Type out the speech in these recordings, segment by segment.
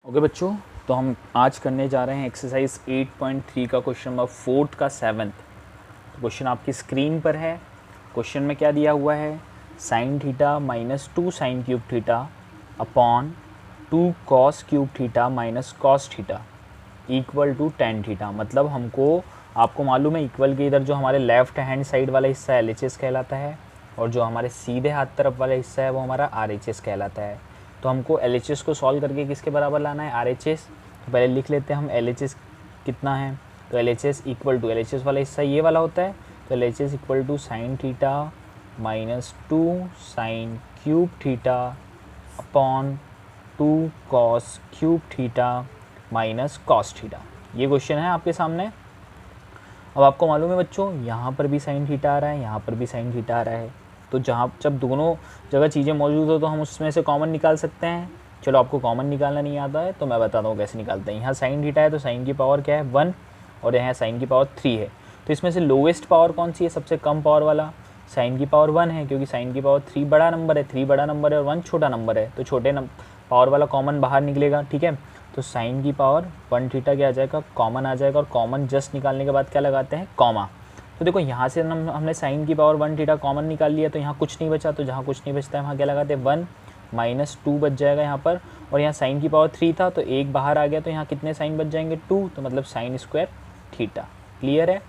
Okay बच्चों, तो हम आज करने जा रहे हैं एक्सरसाइज 8.3 का क्वेश्चन नंबर 4 का 7th। क्वेश्चन आपकी स्क्रीन पर है। क्वेश्चन में क्या दिया हुआ है, sine theta minus 2 sine cube theta upon 2 cos cube theta minus cos theta equal to tan theta. मतलब हमको, आपको मालूम है इक्वल के इधर जो हमारे लेफ्ट हैंड साइड वाला हिस्सा LHS कहलाता है और जो हमारे सीधे हाथ तरफ वाला हिस्सा है वो हमारा RHS कहलाता है। तो हमको LHS को सॉल्व करके किसके बराबर लाना है, RHS। तो पहले लिख लेते हैं हम LHS कितना है। तो LHS इक्वल टू, LHS वाला हिस्सा ये वाला होता है, तो LHS equal to sine theta minus 2 sine cube theta upon 2 cos cube theta minus cos theta. ये क्वेश्चन है आपके सामने। अब आपको मालूम है बच्चों, यहाँ पर भी साइन थीटा आ रहा है, यहाँ पर भी साइन थीटा आ रहा है। तो जब दोनों जगह चीज़ें मौजूद हो तो हम उसमें से कॉमन निकाल सकते हैं। चलो, आपको कॉमन निकालना नहीं आता है तो मैं बताता हूँ कैसे निकालते हैं। यहाँ साइन थीटा है तो साइन की पावर क्या है, 1, और यहाँ साइन की पावर 3 है। तो इसमें से लोवेस्ट पावर कौन सी है, सबसे कम पावर वाला साइन की पावर 1 है, क्योंकि साइन की पावर 3 बड़ा नंबर है, 3 बड़ा नंबर है और 1 छोटा नंबर है। तो छोटे पावर वाला कॉमन बाहर निकलेगा, ठीक है। तो साइन की पावर 1 थीटा क्या आ जाएगा, कॉमन आ जाएगा। और कॉमन जस्ट निकालने के बाद क्या लगाते हैं, कॉमा। तो देखो यहाँ से हमने साइन की पावर 1 थीटा कॉमन निकाल लिया, तो यहाँ कुछ नहीं बचा। तो जहाँ कुछ नहीं बचता है वहाँ क्या लगाते हैं, 1 माइनस 2 बच जाएगा यहाँ पर। और यहाँ साइन की पावर 3 था तो एक बाहर आ गया, तो यहाँ कितने साइन बच जाएंगे, 2। तो मतलब साइन स्क्वायर थीटा। क्लियर है।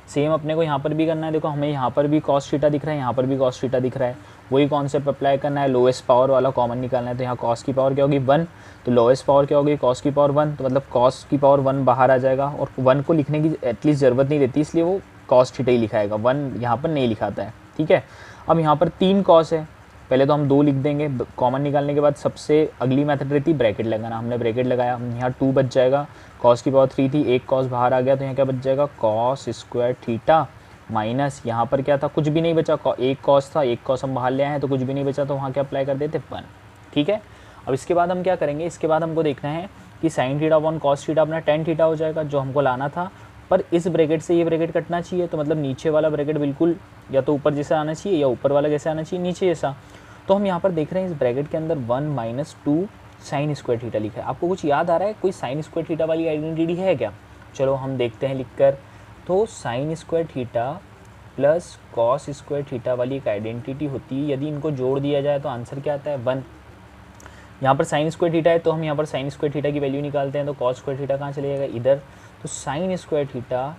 सेम अपने को यहाँ पर भी करना है। देखो हमें यहाँ पर भी कॉस थीटा दिख रहा है, यहाँ पर भी कॉस थीटा दिख रहा है। वही कॉन्सेप्ट अप्लाई करना है, लोएस्ट पावर वाला कॉमन निकालना है। तो यहाँ कॉस की पावर क्या होगी, 1। तो लोएस्ट पावर क्या होगी, कॉस की पावर 1। तो मतलब कॉस की पावर 1 बाहर आ जाएगा और 1 को लिखने की एटलीस्ट ज़रूरत नहीं रहती, इसलिए वो कॉस थीटा ही लिखाएगा, 1 यहाँ पर नहीं लिखाता है, ठीक है। अब यहाँ पर 3 कॉस है, पहले तो हम 2 लिख देंगे। कॉमन निकालने के बाद सबसे अगली मेथड रहती है ब्रैकेट लगाना। हमने ब्रैकेट लगाया, यहाँ 2 बच जाएगा। कॉस की पावर 3 थी, एक कॉस बाहर आ गया, तो यहाँ क्या बच जाएगा, कॉस स्क्वायर थीटा माइनस यहाँ पर क्या था, कुछ भी नहीं बचा। एक कॉस था, एक कॉस हम बाहर ले आए हैं तो कुछ भी नहीं बचा, तो वहाँ क्या अप्लाई कर देते, 1, ठीक है। अब इसके बाद हम क्या करेंगे, इसके बाद हमको देखना है कि sine theta upon cos theta अपना टेन थीटा हो जाएगा, जो हमको लाना था। पर इस ब्रैकेट से ये ब्रैकेट कटना चाहिए, तो मतलब नीचे वाला ब्रैकेट बिल्कुल या तो ऊपर जैसा आना चाहिए या ऊपर वाला जैसा आना चाहिए, नीचे जैसा। तो हम यहाँ पर देख रहे हैं इस ब्रैकेट के अंदर 1 माइनस 2 साइन स्क्वायर थीटा लिखा है। आपको कुछ याद आ रहा है, कोई साइन स्क्वायर थीटा वाली आइडेंटिटी है क्या? चलो हम देखते हैं लिखकर। तो sine square theta plus cos square theta वाली एक आइडेंटिटी होती है, यदि इनको जोड़ दिया जाए तो आंसर क्या आता है, 1। यहाँ पर साइन स्क्वायर थीटा है तो हम यहाँ पर साइन स्क्वायर थीटा की वैल्यू निकालते हैं, तो कॉस स्क्वायर थीटा कहाँ चले जाएगा, इधर। तो साइन स्क्वायर थीटा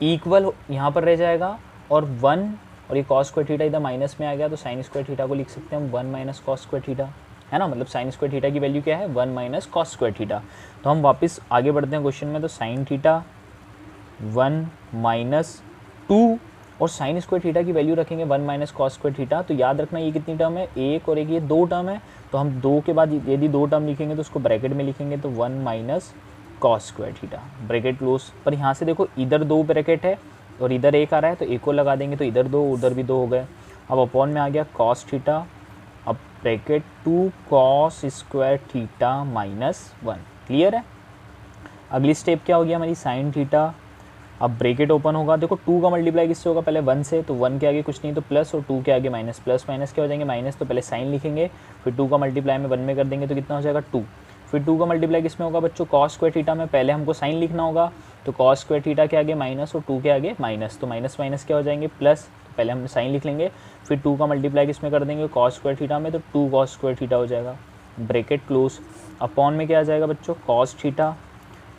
इक्वल यहाँ पर रह जाएगा और 1, और ये कॉस स्क्वायर थीटा इधर माइनस में आ गया, तो साइन स्क्वायर थीटा को लिख सकते हैं हम 1 माइनस कॉस स्क्वायर थीटा, है ना। मतलब साइन स्क्वायर थीटा की वैल्यू क्या है, 1 माइनस कॉस स्क्वायर थीटा। तो हम वापस आगे बढ़ते हैं क्वेश्चन में। तो साइन थीटा 1 माइनस 2 और साइन स्क्वायर थीटा की वैल्यू रखेंगे 1 माइनस कॉस स्क्वायर थीटा। तो याद रखना ये कितनी टर्म है, एक और एक, ये 2 टर्म है। तो हम 2 के बाद यदि 2 टर्म लिखेंगे तो उसको ब्रैकेट में लिखेंगे, तो 1 minus cos square theta, bracket close. पर यहाँ से देखो इधर 2 ब्रैकेट है और इधर एक आ रहा है, तो एक को लगा देंगे, तो इधर 2 उधर भी 2 हो गए। अब अपॉन में आ गया कॉस थीटा, अब bracket 2 cos square theta minus 1। Clear है। अगली स्टेप क्या होगी हमारी, साइन थीटा। अब ब्रैकेट ओपन होगा, देखो 2 का मल्टीप्लाई किससे होगा, पहले 1 से। तो 1 के आगे कुछ नहीं तो प्लस, और 2 के आगे माइनस। प्लस माइनस क्या हो जाएंगे, माइनस। तो पहले साइन लिखेंगे, फिर 2 का मल्टीप्लाई में 1 में कर देंगे, तो कितना हो जाएगा, 2। फिर 2 का मल्टीप्लाई किस में होगा बच्चों, कॉस स्क्वायर थीटा में। पहले हमको साइन लिखना होगा, तो कॉस स्क्वायर थीटा के आगे माइनस और 2 के आगे माइनस, तो माइनस माइनस क्या हो जाएंगे, प्लस। तो पहले हम साइन लिख लेंगे, फिर 2 का मल्टीप्लाई किस में कर देंगे, कॉस स्क्वायर थीटा में, तो 2 कॉस स्क्वायर थीटा हो जाएगा, ब्रैकेट क्लोज। अपॉन में क्या आ जाएगा बच्चों, cos theta,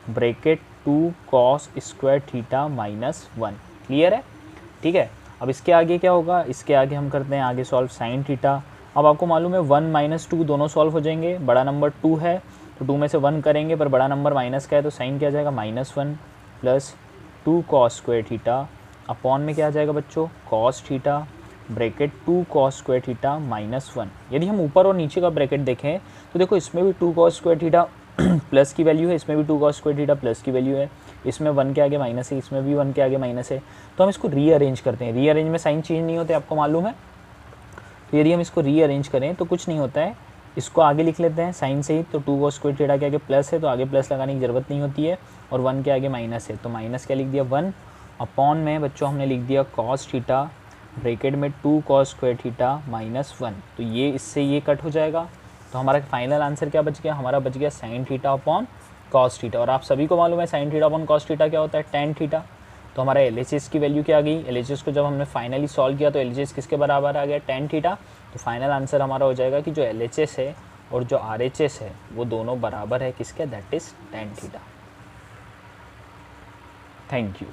bracket 2 cos square theta minus 1। Clear है, ठीक है। अब इसके आगे क्या होगा, इसके आगे हम करते हैं आगे सॉल्व साइन थीटा। अब आपको मालूम है 1 माइनस 2 दोनों सॉल्व हो जाएंगे, बड़ा नंबर 2 है तो 2 में से 1 करेंगे, पर बड़ा नंबर माइनस का है, तो साइन क्या आ जाएगा, -1 plus 2 cos square theta. Upon में क्या आ जाएगा बच्चों, cos theta, bracket 2 cos square theta -1। यदि हम ऊपर और नीचे का ब्रैकेट देखें तो देखो इसमें भी 2 कॉस स्क्वायर थीटा प्लस की वैल्यू है, इसमें भी 2 कॉस स्क्वायर थीटा प्लस की वैल्यू है, इसमें 1 के आगे माइनस है, इसमें भी 1 के आगे माइनस है। तो हम इसको रीअरेंज करते हैं। रीअरेंज में साइन चेंज नहीं होते, आपको मालूम है। तो यदि हम इसको रीअरेंज करें तो कुछ नहीं होता है, इसको आगे लिख लेते हैं साइन से ही। तो 2 कॉस स्क्वायर थीटा के आगे प्लस है, तो आगे प्लस लगाने की ज़रूरत नहीं होती है, और 1 के आगे माइनस है, तो माइनस क्या लिख दिया, 1। अपॉन में बच्चों हमने लिख दिया कॉस थीटा, ब्रैकेट में 2 कॉस स्क्वायर थीटा -1। तो ये इससे ये कट हो जाएगा, तो हमारा फाइनल आंसर क्या बच गया, हमारा बच गया sine theta upon cos theta. और आप सभी को मालूम है sine theta upon cos theta क्या होता है, टेन थीटा। तो हमारा LHS की वैल्यू क्या आ गई, LHS को जब हमने फाइनली सॉल्व किया तो LHS किसके बराबर आ गया, टेन थीटा। तो फाइनल आंसर हमारा हो जाएगा कि जो LHS है और जो RHS है वो दोनों बराबर है किसके, that is tan theta. Thank you.